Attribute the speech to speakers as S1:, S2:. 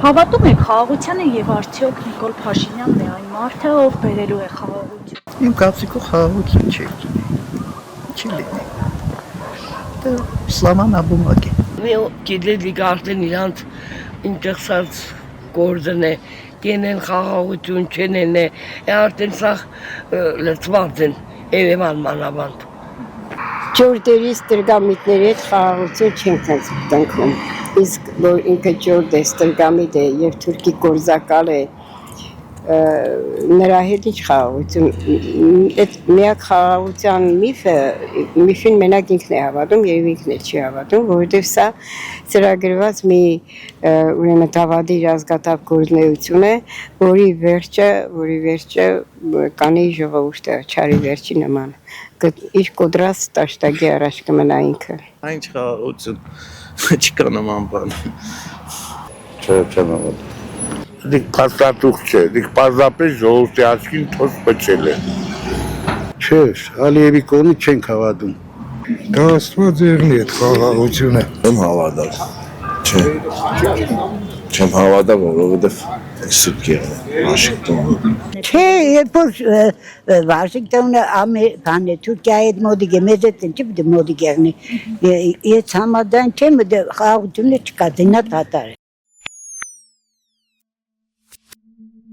S1: Հավատում եք խաղաղությանը եւ արդյոք Նիկոլ Փաշինյանն է այն մարդը, ով բերելու է խաղաղություն։
S2: Իմ կարծիքով խաղաղություն չի լինի։ Դա սլամանաբումակ է։
S3: Մի գիտելի արդեն իրանց ինտերսած գործն է, կենեն խաղաղություն չենեն է, արդեն սա լծված են Երևան մանավանդ։
S4: Ջորդերից տրգամիտների հետ խաղաղություն չենք տնքում, իսկ որ ինքը ջորդ է, տրգամիտ է և թուրքի գործակալ է, նրա հետ ինչ խաղաղություն, այդ միակ խաղաղության միֆին մենակ ինքն է հավատում և ինքն էլ չի հավատում, որովհետև սա ծրագրված մի ուրեմն դավադիր ազգատափ գործունեություն է, որի վերջը կանի ժողովուրդը, չարի վերջի նման, իր կոդրած տաշտագի առաջ կմնա ինքը։
S2: Այն խաղաղություն չկա նման բան։
S5: Չեմ հավատում։ Դիք փաստաթուղթ չէ, դիք պարզապես ժողովրդի աչքին թոս պչել է։
S6: Չէ, Ալիևի կողմից չենք հավատում։ Դա Աստված եղնի այդ խաղաղությունը։
S5: Չեմ հավատալ։ Չեմ հավատալ, որովհետև Սուրբ Գեղն Վաշինգտոնում։
S7: Չէ, երբ որ Վաշինգտոնը Թուրքիայի հետ մոդիկ է, մեզ հետ չի մոդիկ եղնի։ Ես համաձայն չեմ, խաղաղությունը չկա, դինա դատարկ է։